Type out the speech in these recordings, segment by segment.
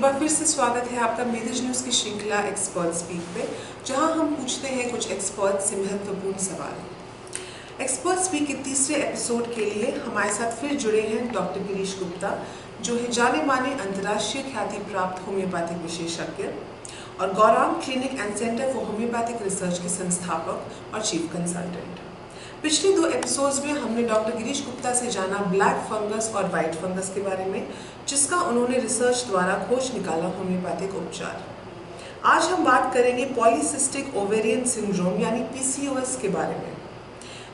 बार फिर से स्वागत है आपका मेदिज न्यूज़ की श्रृंखला एक्सपर्ट स्पीक पे, जहां हम पूछते हैं कुछ एक्सपर्ट से महत्वपूर्ण सवाल। एक्सपर्ट स्पीक के तीसरे एपिसोड के लिए हमारे साथ फिर जुड़े हैं डॉक्टर गिरीश गुप्ता, जो है जाने माने अंतर्राष्ट्रीय ख्याति प्राप्त होम्योपैथिक विशेषज्ञ और Gaurang clinic and centre for homeopathic research के संस्थापक और चीफ कंसल्टेंट। पिछले 2 एपिसोड्स में हमने डॉक्टर गिरीश गुप्ता से जाना ब्लैक फंगस और वाइट फंगस के बारे में, जिसका उन्होंने रिसर्च द्वारा खोज निकाला होम्योपैथिक उपचार। आज हम बात करेंगे पॉलीसिस्टिक ओवेरियन सिंड्रोम यानी पीसीओएस के बारे में,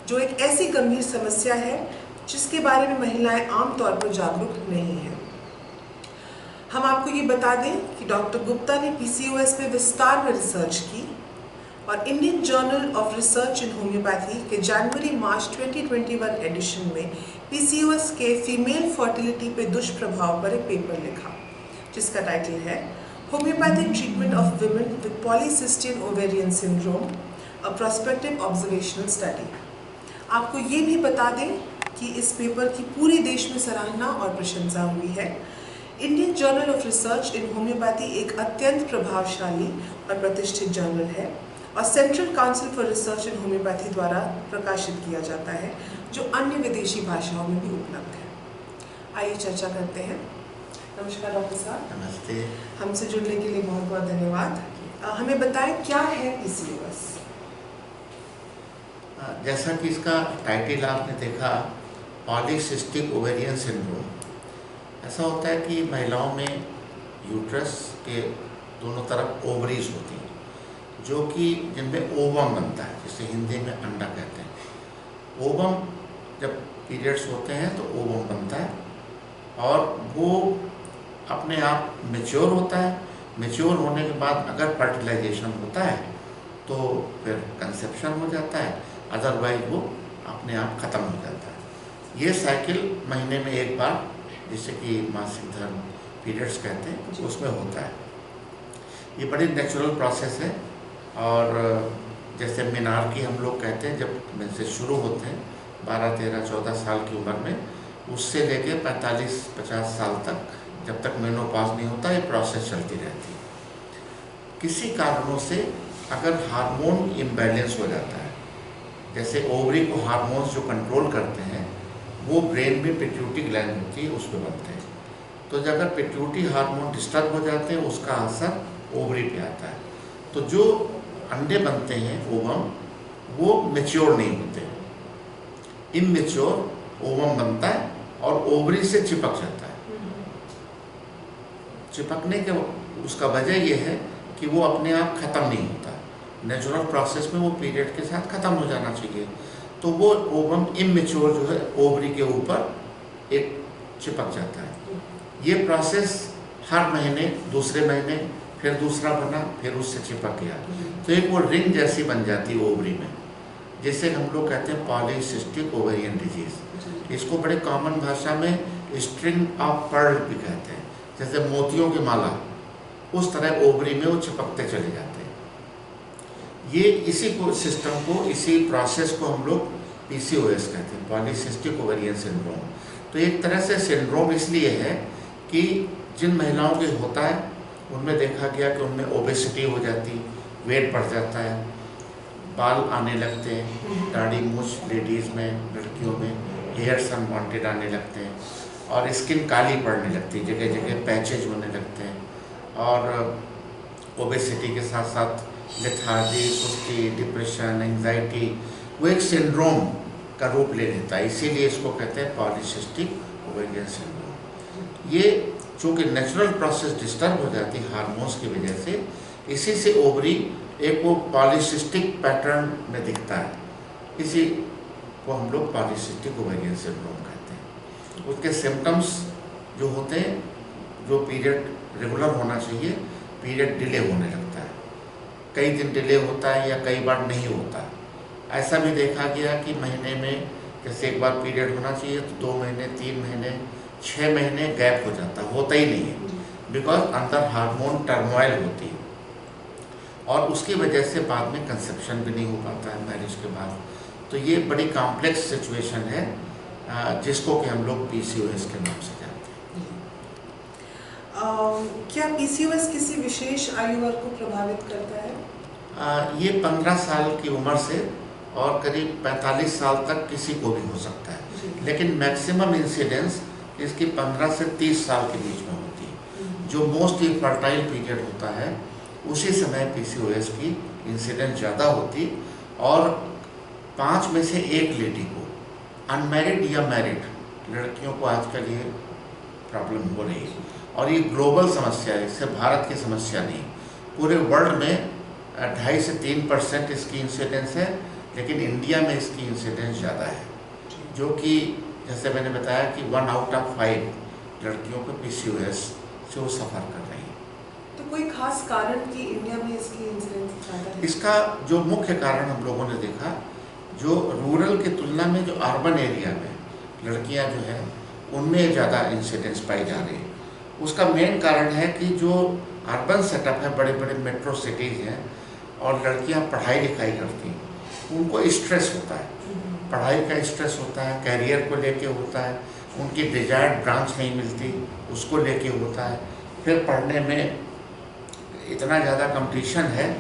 जो एक ऐसी गंभीर समस्या है जिसके बारे में महिलाएं आमतौर पर जागरूक नहीं हैं। हम आपको ये बता दें कि डॉक्टर गुप्ता ने पीसीओएस पे विस्तार में रिसर्च की और Indian journal of research in homeopathy के जनवरी-मार्च 2021 एडिशन में पीसीओएस के फीमेल फर्टिलिटी पे दुष्प्रभाव पर एक पेपर लिखा, जिसका टाइटल है homeopathic treatment of women with polycystic ovarian syndrome, a prospective observational study. आपको ये भी बता दें कि इस पेपर की पूरे देश में सराहना और प्रशंसा हुई है। Indian journal of research in homeopathy एक अत्यंत प्रभावशाली और प्रतिष्ठित जर्नल है और central council for research in homeopathy द्वारा प्रकाशित किया जाता है, जो अन्य विदेशी भाषाओं में भी उपलब्ध है। आइए चर्चा करते हैं। नमस्कार डॉक्टर साहब। नमस्ते। हमसे जुड़ने के लिए बहुत बहुत धन्यवाद। हमें बताएं क्या है पीसीओएस। जैसा कि इसका टाइटल आपने देखा, पॉलीसिस्टिक ओवेरियन सिंड्रोम, ऐसा होता है कि महिलाओं में यूट्रस के दोनों तरफ ओवरीज होती हैं, जो कि जिनमें ओवम बनता है, जिसे हिंदी में अंडा कहते हैं। ओवम जब पीरियड्स होते हैं तो ओवम बनता है और वो अपने आप मैच्योर होता है। मैच्योर होने के बाद अगर फर्टिलाइजेशन होता है तो फिर कंसेप्शन हो जाता है, अदरवाइज वो अपने आप ख़त्म हो जाता है। ये साइकिल महीने में एक बार, जिसे कि मासिक धर्म पीरियड्स कहते हैं, उसमें होता है। ये बड़ी नेचुरल प्रोसेस है और जैसे मीनार की हम लोग कहते हैं, जब मेंसेस शुरू होते हैं 12, 13, 14 साल की उम्र में, उससे लेके 45-50 साल तक, जब तक मेनोपॉज नहीं होता, ये प्रोसेस चलती रहती है। किसी कारणों से अगर हार्मोन इम्बैलेंस हो जाता है, जैसे ओवरी को हार्मोन्स जो कंट्रोल करते हैं वो ब्रेन में पिट्यूटरी ग्लैंड होती है, उस पर बनते हैं। तो अगर पिट्यूटरी हार्मोन डिस्टर्ब हो जाते हैं, उसका असर ओवरी पे आता है। तो जो अंडे बनते हैं ओवम, वो मैच्योर नहीं होते, इमैच्योर ओवम बनता है और ओवरी से चिपक जाता है। चिपकने के उसका वजह यह है कि वो अपने आप ख़त्म नहीं होता। नेचुरल प्रोसेस में वो पीरियड के साथ ख़त्म हो जाना चाहिए, तो वो ओवम इमैच्योर जो है ओवरी के ऊपर एक चिपक जाता है। ये प्रोसेस हर महीने, दूसरे महीने फिर दूसरा बना, फिर उससे चिपक गया, तो एक वो रिंग जैसी बन जाती है ओवरी में, जिसे हम लोग कहते हैं पॉलीसिस्टिक ओवेरियन डिजीज। इसको बड़े कॉमन भाषा में स्ट्रिंग ऑफ पर्ल भी कहते हैं, जैसे मोतियों की माला, उस तरह ओवरी में वो चिपकते चले जाते हैं। ये इसी को सिस्टम को, इसी प्रोसेस को हम लोग पीसीओएस कहते हैं, पॉलीसिस्टिक ओवेरियन सिंड्रोम। तो एक तरह से सिंड्रोम इसलिए है कि जिन महिलाओं के होता है उनमें देखा गया कि उनमें ओबेसिटी हो जाती, वेट बढ़ जाता है, बाल आने लगते हैं, दाढ़ी मूछ लेडीज़ में, लड़कियों में हेयर्स अनवांटेड आने लगते हैं और स्किन काली पड़ने लगती है, जगह जगह पैचेज होने लगते हैं। और ओबेसिटी के साथ साथ लेथार्जी, सुस्ती, डिप्रेशन, एंग्जाइटी, वो एक सिंड्रोम का रूप ले लेता है। इसीलिए इसको कहते हैं पॉलीसिस्टिक ओवेरियन सिंड्रोम। ये चूँकि नेचुरल प्रोसेस डिस्टर्ब हो जाती है हार्मोन्स की वजह से, इसी से ओवरी एक वो पॉलीसिस्टिक पैटर्न में दिखता है, इसी को हम लोग पॉलीसिस्टिक ओवेरियन सिंड्रोम कहते हैं। उसके सिम्टम्स जो होते हैं, जो पीरियड रेगुलर होना चाहिए, पीरियड डिले होने लगता है, कई दिन डिले होता है या कई बार नहीं होता। ऐसा भी देखा गया कि महीने में जैसे एक बार पीरियड होना चाहिए तो 2 महीने, 3 महीने, 6 महीने गैप हो जाता, होता ही नहीं है, बिकॉज अंदर हार्मोन टर्मोइल होती है और उसकी वजह से बाद में कंसेप्शन भी नहीं हो पाता है मैरिज के बाद। तो ये बड़ी कॉम्प्लेक्स सिचुएशन है जिसको कि हम लोग पीसीओएस के नाम से जानते हैं। क्या पीसीओएस किसी विशेष आयु वर्ग को प्रभावित करता है? ये 15 साल की उम्र से और करीब 45 साल तक किसी को भी हो सकता है, लेकिन मैक्सिमम इंसिडेंस इसकी 15 से 30 साल के बीच में होती है। जो मोस्ट फर्टाइल पीरियड होता है उसी समय पीसीओएस की इंसिडेंस ज़्यादा होती, और 5 में से 1 लेडी को, अनमैरिड या मैरिड लड़कियों को आजकल ये प्रॉब्लम हो रही है। और ये ग्लोबल समस्या है, इससे भारत की समस्या नहीं। पूरे वर्ल्ड में 2.5 से 3% इसकी इंसिडेंस है, लेकिन इंडिया में इसकी इंसिडेंस ज़्यादा है, जो कि जैसे मैंने बताया कि 1 आउट ऑफ 5 लड़कियों को पीसीओएस से वो सफ़र कर रही हैं। तो कोई खास कारण कि इंडिया में इसकी इंसिडेंस ज़्यादा है? इसका जो मुख्य कारण हम लोगों ने देखा, जो रूरल की तुलना में जो अर्बन एरिया में लड़कियां जो है उनमें ज़्यादा इंसिडेंस पाई जा रही है। उसका मेन कारण है कि जो अर्बन सेटअप है, बड़े बड़े मेट्रो सिटीज़ हैं और लड़कियां पढ़ाई लिखाई करती हैं, उनको स्ट्रेस होता है, पढ़ाई का स्ट्रेस होता है, कैरियर को लेके होता है, उनकी डिजायर्ड ब्रांच नहीं मिलती उसको लेके होता है, फिर पढ़ने में इतना ज़्यादा कंपटीशन है,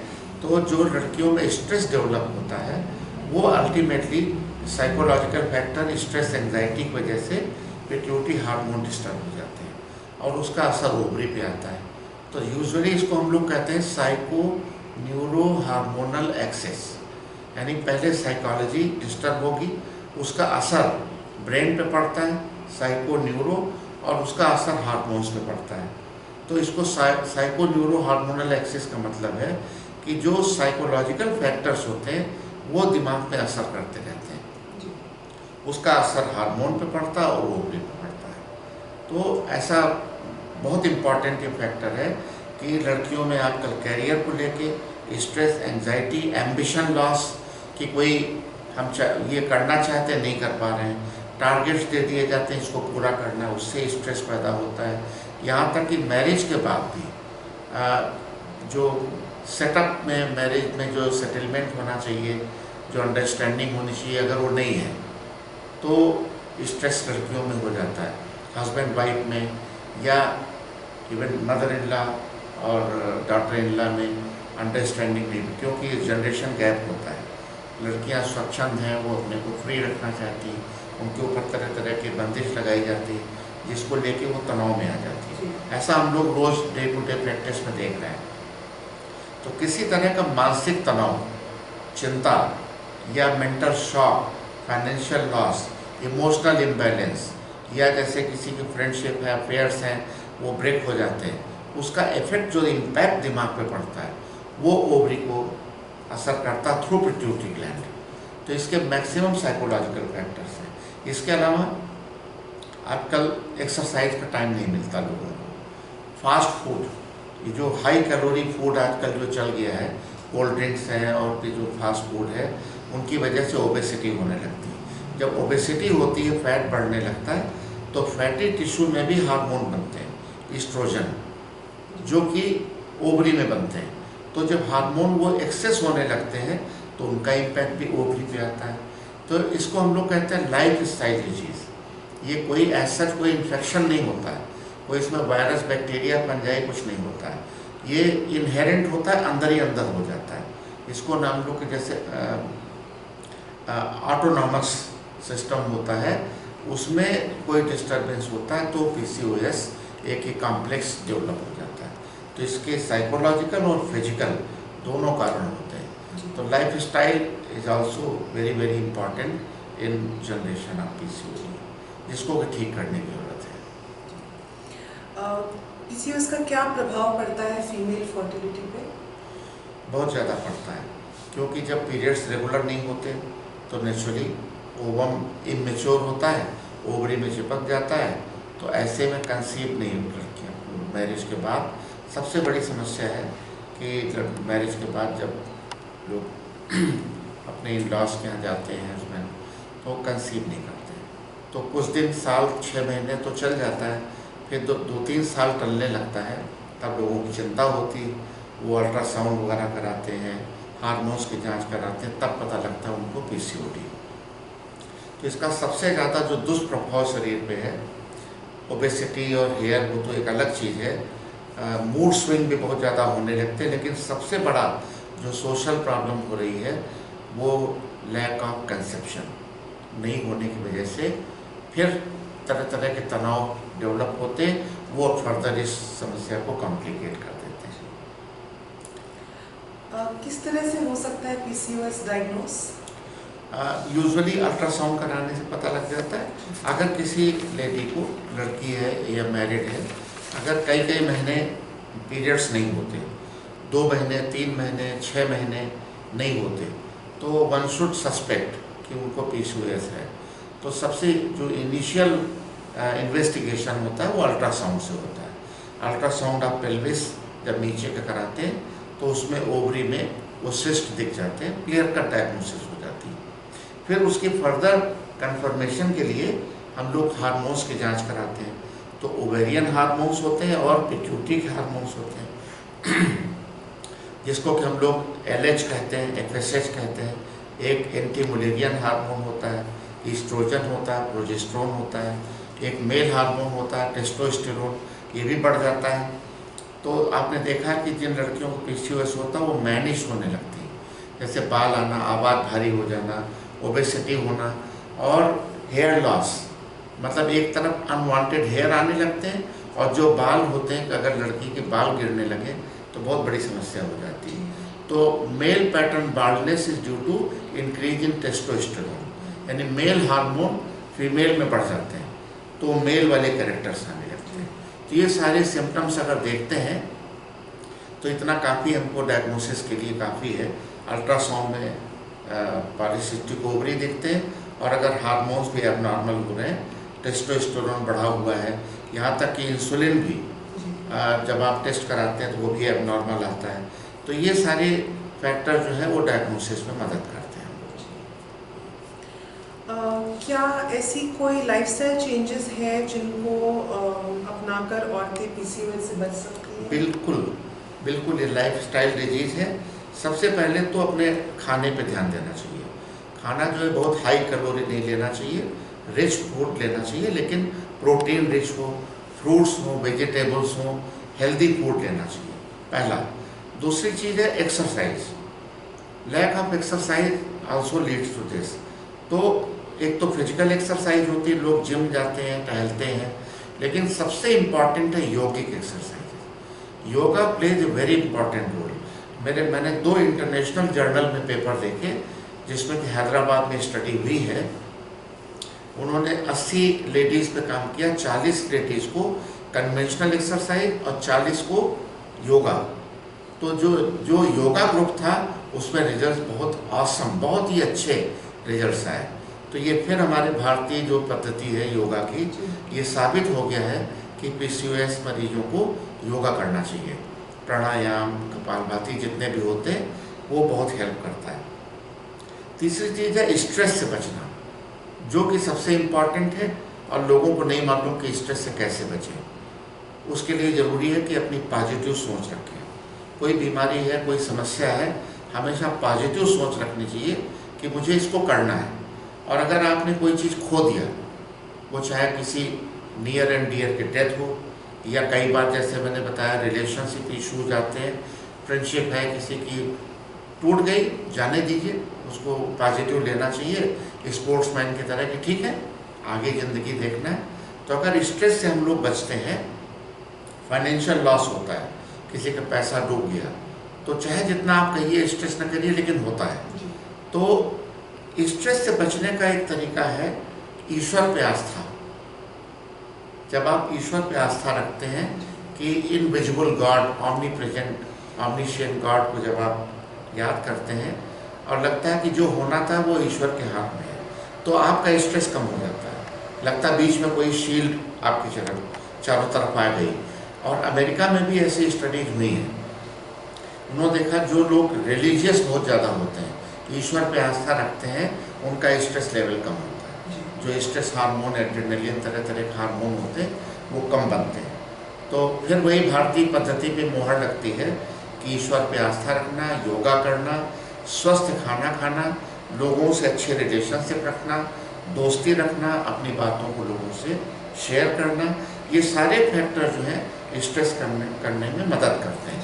तो जो लड़कियों में स्ट्रेस डेवलप होता है वो ultimately psychological factor, stress, anxiety की वजह से पिट्यूटरी हार्मोन डिस्टर्ब हो जाते हैं और उसका असर ओवरी पे आता है। तो यूजुअली इसको हम लोग कहते हैं साइको न्यूरो हार्मोनल एक्सेस, यानी पहले साइकोलॉजी डिस्टर्ब होगी, उसका असर ब्रेन पे पड़ता है, साइको न्यूरो, और उसका असर हार्मोन्स पे पड़ता है। तो इसको साइको न्यूरो हार्मोनल एक्सेस का मतलब है कि जो साइकोलॉजिकल फैक्टर्स होते हैं वो दिमाग पे असर करते रहते हैं, उसका असर हार्मोन पे पड़ता है और ओवरी पे पड़ता है। तो ऐसा बहुत इम्पॉर्टेंट ये फैक्टर है कि लड़कियों में आजकल कैरियर को लेके स्ट्रेस, एंजाइटी, एम्बिशन लॉस, कि कोई हम ये करना चाहते हैं नहीं कर पा रहे हैं, टारगेट्स दे दिए जाते हैं इसको पूरा करना है, उससे स्ट्रेस पैदा होता है। यहाँ तक कि मैरिज के बाद भी जो सेटअप में, मैरिज में जो सेटलमेंट होना चाहिए, जो अंडरस्टैंडिंग होनी चाहिए, अगर वो नहीं है तो स्ट्रेस लड़कियों में हो जाता है, हस्बैंड वाइफ में, या इवन मदर इन लॉ और डॉटर इन लॉ में अंडरस्टैंडिंग नहीं, क्योंकि जनरेशन गैप होता है। लड़कियां स्वच्छंद हैं, वो अपने को फ्री रखना चाहती हैं, उनके ऊपर तरह तरह की बंदिश लगाई जाती है जिसको लेके वो तनाव में आ जाती है। ऐसा हम लोग रोज़ डे टू डे प्रैक्टिस में देख रहे हैं। तो किसी तरह का मानसिक तनाव, चिंता या mental shock, financial loss, emotional imbalance, या जैसे किसी की फ्रेंडशिप है, अफेयर्स हैं, वो ब्रेक हो जाते हैं, उसका इफेक्ट, जो इम्पैक्ट दिमाग पे पड़ता है वो ओवरी को असर करता है थ्रू पिट्यूटरी ग्लैंड। तो इसके मैक्सिमम साइकोलॉजिकल फैक्टर्स हैं। इसके अलावा आजकल एक्सरसाइज का टाइम नहीं मिलता लोगों को, फास्ट फूड, ये जो हाई कैलोरी फूड आजकल जो चल गया है, कोल्ड ड्रिंक्स हैं और जो फास्ट फूड है, उनकी वजह से ओबेसिटी होने लगती है। जब ओबेसिटी होती है, फैट बढ़ने लगता है, तो फैटी टिश्यू में भी हार्मोन बनते हैं, ईस्ट्रोजन, जो कि ओवरी में बनते हैं। तो जब हार्मोन वो एक्सेस होने लगते हैं तो उनका इम्पैक्ट भी ओवरी पे आता है। तो इसको हम लोग कहते हैं लाइफ स्टाइल डिजीज़। ये कोई ऐसा कोई इन्फेक्शन नहीं होता है, कोई इसमें वायरस, बैक्टीरिया, फंजाई कुछ नहीं होता है, ये इनहेरेंट होता है, अंदर ही अंदर हो जाता है। इसको हम लोग के जैसे ऑटोनॉमस सिस्टम होता है, उसमें कोई डिस्टर्बेंस होता है तो पीसीओएस एक ही कॉम्प्लेक्स डेवलप हो जाता है। तो इसके साइकोलॉजिकल और फिजिकल दोनों कारण होते हैं। तो life style is also very very important in generation of PCOS, जिसको ठीक करने की जरूरत है। पीसीओएस का क्या प्रभाव पड़ता है फीमेल फर्टिलिटी पे? बहुत ज़्यादा पड़ता है, क्योंकि जब पीरियड्स रेगुलर नहीं होते तो नेचुरली ओवम इमेच्योर होता है, ओवरी में चिपक जाता है, तो ऐसे में कंसीव नहीं हो लड़कियाँ। मैरिज के बाद सबसे बड़ी समस्या है कि मैरिज के बाद जब लोग अपने इन लॉस के यहाँ जाते हैं हस्बैंड, तो कंसीव नहीं करते, तो कुछ दिन, साल, 6 महीने तो चल जाता है, फिर 2-3 साल टलने लगता है, तब लोगों की चिंता होती, वो अल्ट्रासाउंड वगैरह कराते हैं, हार्मोन्स की जांच कराते हैं, तब पता लगता है उनको पीसीओडी। तो इसका सबसे ज़्यादा जो दुष्प्रभाव शरीर पे है, ओबेसिटी और हेयर, वो तो एक अलग चीज़ है, मूड स्विंग भी बहुत ज़्यादा होने लगते हैं। लेकिन सबसे बड़ा जो सोशल प्रॉब्लम हो रही है वो लैक ऑफ कंसेप्शन नहीं होने की वजह से फिर तरह तरह के तनाव डेवलप होते हैं, वो फर्दर इस समस्या को कॉम्प्लिकेट कर देते हैं। किस तरह से हो सकता है PCOS डायग्नोस? यूजुअली अल्ट्रासाउंड कराने से पता लग जाता है। अगर किसी लेडी को, लड़की है या मैरिड है, अगर कई कई महीने पीरियड्स नहीं होते, 2 महीने 3 महीने 6 महीने नहीं होते, तो वन शुड सस्पेक्ट कि उनको PCOS है। तो सबसे जो इनिशियल इन्वेस्टिगेशन होता है वो अल्ट्रासाउंड से होता है। अल्ट्रासाउंड ऑफ पेल्विस जब नीचे का कराते हैं तो उसमें ओवरी में वो सिस्ट दिख जाते हैं, क्लियर कट डायग्नोसिस हो जाती है। फिर उसकी फर्दर कंफर्मेशन के लिए हम लोग हार्मोन्स की जांच कराते हैं। तो ओवेरियन हार्मोन्स होते हैं और पिट्यूटरी के हार्मोन्स होते हैं जिसको कि हम लोग LH कहते हैं, FSH कहते हैं। एक एंटी मुलेरियन हार्मोन होता है, ईस्ट्रोजन होता है, प्रोजेस्टेरोन होता है। एक मेल हार्मोन होता है टेस्टोस्टेरोन, ये भी बढ़ जाता है। तो आपने देखा कि जिन लड़कियों को PCOS होता है वो मैनिश होने लगती है, जैसे बाल आना, आवाज़ भारी हो जाना, ओबेसिटी होना और हेयर लॉस। मतलब एक तरफ अनवांटेड हेयर आने लगते हैं और जो बाल होते हैं, अगर लड़की के बाल गिरने लगे तो बहुत बड़ी समस्या हो जाती है। तो male pattern baldness is due to increase in testosterone, यानी मेल हार्मोन फीमेल में बढ़ जाते हैं तो मेल वाले कैरेक्टर्स आने लगते हैं। तो ये सारे सिम्टम्स अगर देखते हैं तो इतना काफ़ी हमको डायग्नोसिस के लिए काफ़ी है। अल्ट्रासाउंड में पॉलीसिस्टिक ओवरी दिखते हैं और अगर हार्मोन्स भी एबनॉर्मल हो रहे हैं, टेस्टोस्टेरोन बढ़ा हुआ है, यहाँ तक कि इंसुलिन भी जब आप टेस्ट कराते हैं तो वो भी एबनॉर्मल आता है। तो ये सारे फैक्टर जो है वो डायग्नोसिस में मदद करते हैं। क्या ऐसी कोई लाइफस्टाइल चेंजेस है जिनको अपनाकर औरतें PCOS से बच सकती हैं? बिल्कुल बिल्कुल, ये लाइफस्टाइल डिजीज़ है। सबसे पहले तो अपने खाने पे ध्यान देना चाहिए। खाना जो है बहुत हाई कैलोरी नहीं लेना चाहिए, रिच फूड लेना चाहिए, लेकिन प्रोटीन रिच हो, फ्रूट्स हो, वेजिटेबल्स हो, हेल्दी फूड लेना चाहिए, पहला। दूसरी चीज़ है exercise. Lack of exercise also leads to this. तो एक तो फिजिकल एक्सरसाइज होती है, लोग जिम जाते हैं, टहलते हैं, लेकिन सबसे इम्पॉर्टेंट है योगिक exercise. Yoga plays a very important role. मैंने 2 इंटरनेशनल जर्नल में पेपर देखे जिसमें कि हैदराबाद में स्टडी हुई है। उन्होंने 80 लेडीज़ पे काम किया, 40 लेडीज़ को कन्वेंशनल एक्सरसाइज और 40 को योगा। तो जो योगा ग्रुप था उसमें रिजल्ट बहुत ऑसम, बहुत ही अच्छे रिजल्ट्स आए। तो ये फिर हमारे भारतीय जो पद्धति है योगा की, ये साबित हो गया है कि PCOS मरीजों को योगा करना चाहिए। प्राणायाम, कपालभाति जितने भी होते हैं वो बहुत हेल्प करता है। तीसरी चीज़ है स्ट्रेस से बचना, जो कि सबसे इम्पॉर्टेंट है और लोगों को नहीं मालूम कि स्ट्रेस से कैसे बचें। उसके लिए ज़रूरी है कि अपनी पॉजिटिव सोच रखें। कोई बीमारी है, कोई समस्या है, हमेशा पॉजिटिव सोच रखनी चाहिए कि मुझे इसको करना है। और अगर आपने कोई चीज़ खो दिया, वो चाहे किसी नियर एंड डियर के डेथ हो, या कई बार जैसे मैंने बताया रिलेशनशिप इश्यूज आते हैं, फ्रेंडशिप है किसी की टूट गई, जाने दीजिए, उसको पॉजिटिव लेना चाहिए स्पोर्ट्समैन की तरह कि ठीक है आगे ज़िंदगी देखना है। तो अगर स्ट्रेस से हम लोग बचते हैं, फाइनेंशियल लॉस होता है, किसी का पैसा डूब गया, तो चाहे जितना आप कहिए स्ट्रेस न करिए, लेकिन होता है। तो स्ट्रेस से बचने का एक तरीका है ईश्वर पे आस्था। जब आप ईश्वर पे आस्था रखते हैं कि invisible God, omnipresent, omniscient God को जब आप याद करते हैं और लगता है कि जो होना था वो ईश्वर के हाथ में है, तो आपका स्ट्रेस कम हो जाता है। लगता है बीच में कोई शील्ड आपकी चारों तरफ आ गई। और अमेरिका में भी ऐसी स्टडीज हुई हैं। उन्होंने देखा जो लोग रिलीजियस बहुत ज़्यादा होते हैं, ईश्वर पे आस्था रखते हैं, उनका स्ट्रेस लेवल कम होता है। जो स्ट्रेस हार्मोन, एड्रेनलिन, तरह तरह के हार्मोन होते हैं वो कम बनते हैं। तो फिर वही भारतीय पद्धति पे मोहर लगती है कि ईश्वर पे आस्था रखना, योगा करना, स्वस्थ खाना खाना, लोगों से अच्छे रिलेशनशिप रखना, दोस्ती रखना, अपनी बातों को लोगों से शेयर करना, ये सारे फैक्टर जो हैं स्ट्रेस करने में मदद करते हैं।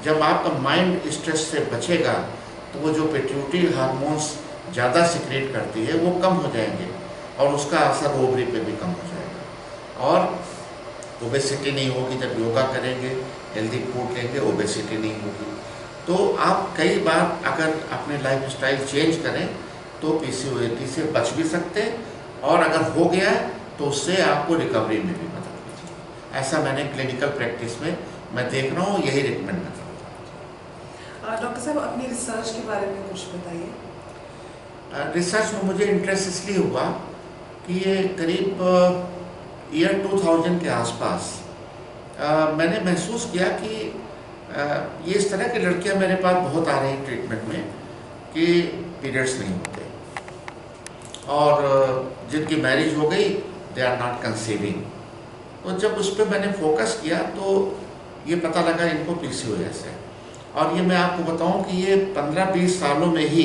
जब आपका माइंड स्ट्रेस से बचेगा तो वो जो पिट्यूटरी हार्मोन्स ज़्यादा सिक्रेट करती है वो कम हो जाएंगे और उसका असर ओवरी पे भी कम हो जाएगा और ओबेसिटी नहीं होगी। जब योगा करेंगे, हेल्दी फूड लेंगे, ओबेसिटी नहीं होगी। तो आप कई बार अगर अपने लाइफ स्टाइल चेंज करें तो पीसीओएस से बच भी सकते हैं और अगर हो गया तो उससे आपको रिकवरी में भी मदद मिलेगी। ऐसा मैंने क्लिनिकल प्रैक्टिस में मैं देख रहा हूँ, यही रिकमेंड कर रहा हूँ। डॉक्टर साहब, अपनी रिसर्च के बारे में कुछ बताइए। रिसर्च में मुझे इंटरेस्ट इसलिए हुआ कि ये करीब ईयर 2000 के आसपास मैंने महसूस किया कि ये इस तरह की लड़कियां मेरे पास बहुत आ रही हैं ट्रीटमेंट में कि पीरियड्स नहीं होते और जिनकी मैरिज हो गई दे आर नॉट कंसीविंग। तो जब उस पर मैंने फोकस किया तो ये पता लगा इनको पीसीओएस है। और ये मैं आपको बताऊं कि ये 15-20 सालों में ही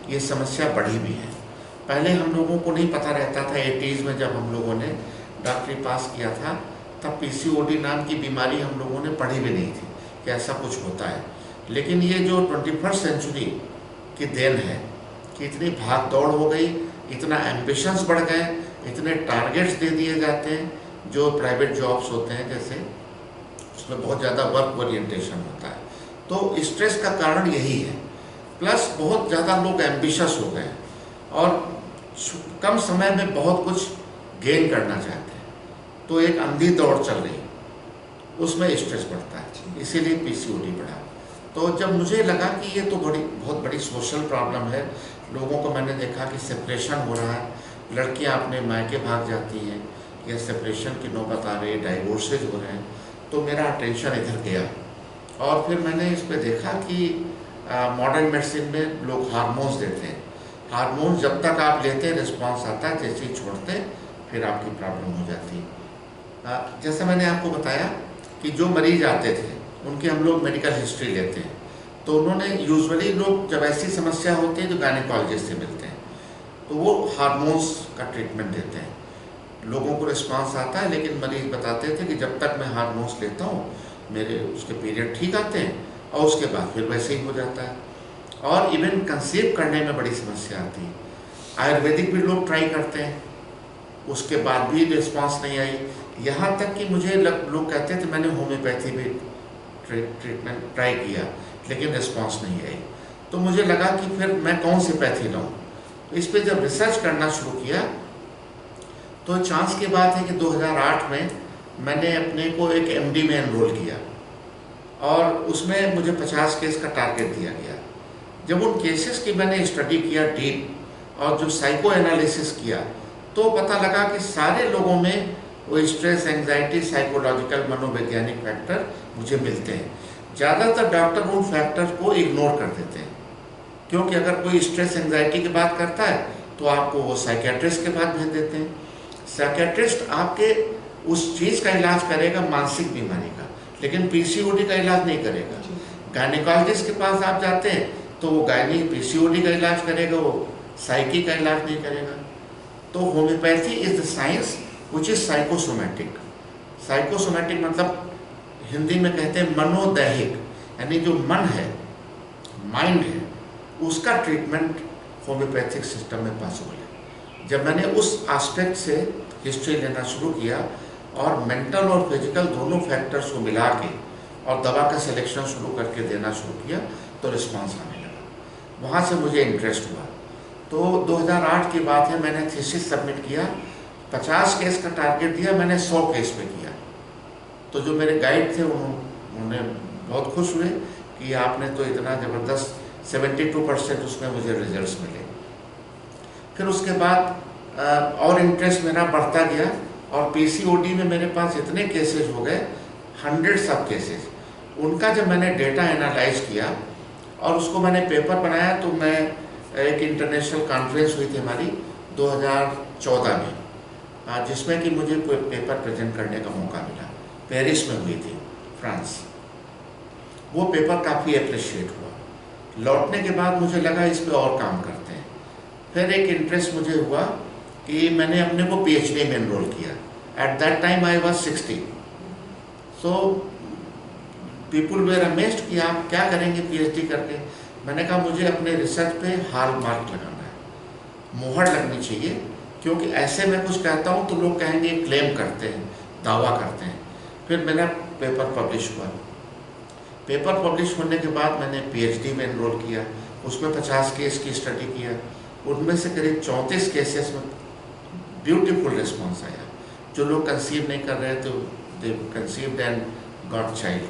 ये समस्या बढ़ी भी है। पहले हम लोगों को नहीं पता रहता था। 80s में जब हम लोगों ने डॉक्टरी पास किया था तब पीसीओडी नाम की बीमारी हम लोगों ने पढ़ी भी नहीं थी कि ऐसा कुछ होता है। लेकिन ये जो 21st सेंचुरी की देन है कि इतनी भाग दौड़ हो गई, इतना एम्बिशंस बढ़ गए, इतने टारगेट्स दे दिए जाते हैं। जो प्राइवेट जॉब्स होते हैं जैसे उसमें बहुत ज़्यादा वर्क ओरिएंटेशन होता है, तो स्ट्रेस का कारण यही है। प्लस बहुत ज़्यादा लोग एम्बिशस हो गए और कम समय में बहुत कुछ गेन करना चाहते हैं, तो एक अंधी दौड़ चल रही, उसमें स्ट्रेस बढ़ता है, इसीलिए पीसीओडी बढ़ा। तो जब मुझे लगा कि ये तो बहुत बड़ी सोशल प्रॉब्लम है, लोगों को मैंने देखा कि सेपरेशन हो रहा है, लड़कियां अपने मायके भाग जाती हैं या सेपरेशन की नौबत आ रही है, डाइवोर्सेज हो रहे हैं, तो मेरा अटेंशन इधर गया। और फिर मैंने इस पर देखा कि मॉडर्न मेडिसिन में लोग हार्मोन्स देते हैं। हार्मोन्स जब तक आप लेते हैं रिस्पॉन्स आता है, जैसे ही छोड़ते हैं फिर आपकी प्रॉब्लम हो जाती है। जैसा मैंने आपको बताया कि जो मरीज आते थे उनकी हम लोग मेडिकल हिस्ट्री लेते हैं, तो उन्होंने यूजुअली लोग जब ऐसी समस्या होती है तो गायनेकोलॉजिस्ट से मिलते हैं, तो वो हार्मोन्स का ट्रीटमेंट देते हैं। लोगों को रिस्पांस आता है, लेकिन मरीज बताते थे कि जब तक मैं हार्मोन्स लेता हूँ मेरे उसके पीरियड ठीक आते हैं और उसके बाद फिर वैसे ही हो जाता है। और इवन कंसीव करने में बड़ी समस्या आती है। आयुर्वेदिक भी लोग ट्राई करते हैं, उसके बाद भी रिस्पांस नहीं आई। यहाँ तक कि मुझे लोग कहते थे मैंने होम्योपैथी भी ट्रीटमेंट ट्राई किया लेकिन रिस्पांस नहीं आई। तो मुझे लगा कि फिर मैं कौन सी पैथी लूँ। तो इस पर जब रिसर्च करना शुरू किया तो चांस की बात है कि 2008 में मैंने अपने को एक एमडी में एनरोल किया और उसमें मुझे 50 केस का टारगेट दिया गया। जब उन केसेस की मैंने स्टडी किया डीप और जो साइको एनालिसिस किया तो पता लगा कि सारे लोगों में वो स्ट्रेस, एंग्जाइटी, साइकोलॉजिकल, मनोवैज्ञानिक फैक्टर मुझे मिलते हैं। ज़्यादातर डॉक्टर उन फैक्टर को इग्नोर कर देते हैं, क्योंकि अगर कोई स्ट्रेस एंग्जाइटी की बात करता है तो आपको वो साइकेट्रिस्ट के पास भेज देते हैं। साइकेट्रिस्ट आपके उस चीज़ का इलाज करेगा, मानसिक बीमारी का, लेकिन पीसीओडी का इलाज नहीं करेगा। गायनेकोलॉजिस्ट के पास आप जाते हैं तो वो गायनी पीसीओडी का इलाज करेगा, वो साइकी का इलाज नहीं करेगा। तो homeopathy is the science which is psychosomatic. Psychosomatic मतलब हिंदी में कहते हैं मनोदैहिक, यानी जो मन है, माइंड है, उसका ट्रीटमेंट होम्योपैथिक सिस्टम में पॉसिबल है। जब मैंने उस एस्पेक्ट से हिस्ट्री लेना शुरू किया और मेंटल और फिजिकल दोनों फैक्टर्स को मिला के और दवा का सिलेक्शन शुरू करके देना शुरू किया तो रिस्पांस आने लगा। वहाँ से मुझे इंटरेस्ट हुआ। तो 2008 की बात है, मैंने थीसिस सबमिट किया, 50 केस का टारगेट दिया, मैंने 100 केस पे किया। तो जो मेरे गाइड थे उन्होंने बहुत खुश हुए कि आपने तो इतना ज़बरदस्त 72% उसमें मुझे रिजल्ट्स मिले। फिर उसके बाद और इंटरेस्ट मेरा बढ़ता गया और पीसीओडी में मेरे पास इतने केसेस हो गए, 100 ऑफ केसेस। उनका जब मैंने डेटा एनालाइज किया और उसको मैंने पेपर बनाया, तो मैं एक इंटरनेशनल कॉन्फ्रेंस हुई थी हमारी 2014 में, जिसमें कि मुझे पेपर प्रेजेंट करने का मौका मिला। पेरिस में हुई थी, फ्रांस। वो पेपर काफ़ी अप्रिशिएट हुआ। लौटने के बाद मुझे लगा इस पे और काम करते हैं। फिर एक इंटरेस्ट मुझे हुआ कि मैंने अपने को पीएचडी में एनरोल किया। At that time I was 60। So people were amazed कि आप क्या करेंगे पीएचडी करके। मैंने कहा मुझे अपने रिसर्च पे हॉल मार्क लगाना है, मोहर लगनी चाहिए, क्योंकि ऐसे में कुछ कहता हूँ तो लोग कहेंगे क्लेम करते हैं, दावा करते हैं। फिर मेरा पेपर पब्लिश हुआ। पेपर पब्लिश होने के बाद मैंने पीएचडी में एनरोल किया, उसमें 50 केस की स्टडी किया। उनमें से करीब 34 केसेस में ब्यूटीफुल रिस्पॉन्स आया। जो लोग कंसीव नहीं कर रहे तो दे कंसीव्ड एंड गॉट चाइल्ड।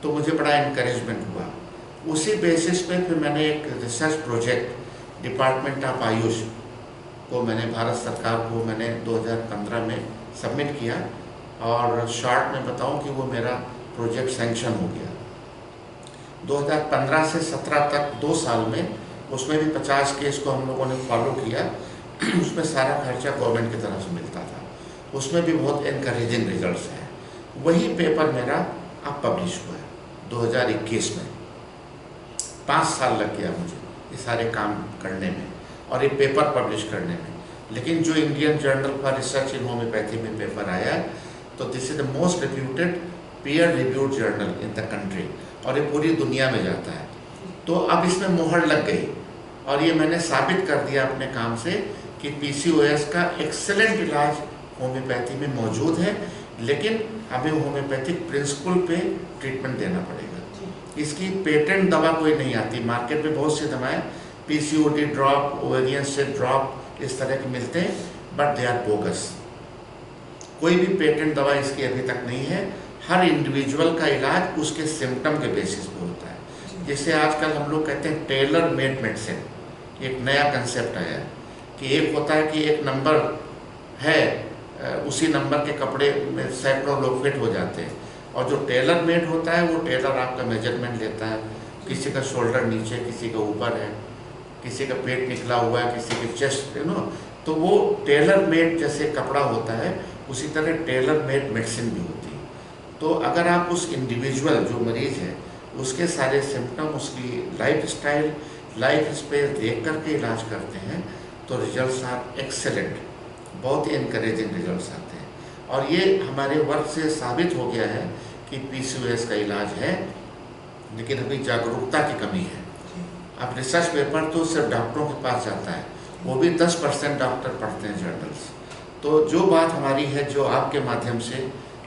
तो मुझे बड़ा इनकरेजमेंट हुआ। उसी बेसिस पे फिर मैंने एक research project department of Ayush को मैंने भारत सरकार को मैंने 2015 में सबमिट किया, और शॉर्ट में बताऊं कि वो मेरा प्रोजेक्ट सैंक्शन हो गया। 2015 से 17 तक 2 साल में उसमें भी 50 केस को हम लोगों ने फॉलो किया। उसमें सारा खर्चा गवर्नमेंट की तरफ से मिलता था। उसमें भी बहुत इनकरेजिंग रिजल्ट्स हैं। वही पेपर मेरा अब पब्लिश हुआ है 2021 में। 5 साल लग गया मुझे ये सारे काम करने में और ये पेपर पब्लिश करने में। लेकिन जो Indian journal for research in homeopathy में पेपर आया, तो this is the most reputed peer reviewed journal in the country, और ये पूरी दुनिया में जाता है। तो अब इसमें मोहर लग गई, और ये मैंने साबित कर दिया अपने काम से कि पीसीओएस का एक्सेलेंट इलाज होम्योपैथी में मौजूद है, लेकिन हमें होम्योपैथिक प्रिंसिपल पे ट्रीटमेंट देना पड़ेगा। इसकी पेटेंट दवा कोई नहीं आती। मार्केट में बहुत सी दवाएं PCOD drop, ovarian cyst drop इस तरह के मिलते हैं, बट दे आर बोगस। कोई भी पेटेंट दवा इसकी अभी तक नहीं है। हर इंडिविजुअल का इलाज उसके सिम्टम के बेसिस पे होता है। जैसे आजकल हम लोग कहते हैं टेलर मेड मेडिसिन, एक नया कंसेप्ट आया है कि एक होता है कि एक नंबर है, उसी नंबर के कपड़े में सैकड़ों लोग फिट हो जाते हैं, और जो टेलर मेड होता है वो टेलर आपका मेजरमेंट लेता है। किसी का शोल्डर नीचे, किसी का ऊपर है, किसी का पेट निकला हुआ है, किसी के चेस्ट, तो वो टेलर मेड जैसे कपड़ा होता है, उसी तरह टेलर मेड मेडिसिन भी होती है। तो अगर आप उस इंडिविजुअल जो मरीज है उसके सारे सिम्टम, उसकी लाइफ स्टाइल, लाइफ स्पेस देख करके इलाज करते हैं, तो रिजल्ट्स आर एक्सेलेंट, बहुत ही इनकरेजिंग रिजल्ट्स आते हैं। और ये हमारे वर्क से साबित हो गया है कि पीसीओएस का इलाज है, लेकिन अभी जागरूकता की कमी है। अब रिसर्च पेपर तो सिर्फ डॉक्टरों के पास जाता है, वो भी 10% डॉक्टर पढ़ते हैं जर्नल्स। तो जो बात हमारी है, जो आपके माध्यम से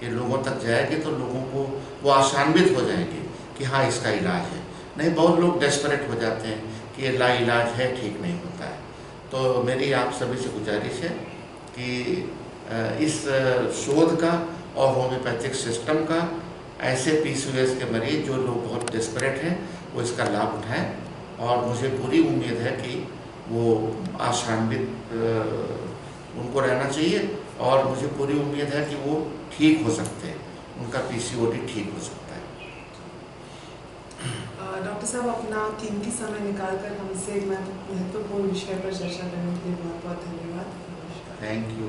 ये लोगों तक जाएगी, तो लोगों को वो आशान्वित हो जाएंगे कि हाँ इसका इलाज है। नहीं, बहुत लोग डेस्परेट हो जाते हैं कि ये लाइलाज है, ठीक नहीं होता है। तो मेरी आप सभी से गुजारिश है कि इस शोध का और होम्योपैथिक सिस्टम का ऐसे पीसीओएस के मरीज जो लोग बहुत डेस्परेट हैं वो इसका लाभ उठाएं, और मुझे पूरी उम्मीद है कि वो आशान्वित उनको रहना चाहिए, और मुझे पूरी उम्मीद है कि वो ठीक हो सकते हैं, उनका पीसीओडी ठीक हो सकता है। डॉक्टर साहब, अपना कीमती समय निकालकर हमसे महत्वपूर्ण विषय पर चर्चा करने के लिए बहुत बहुत धन्यवाद। Thank you.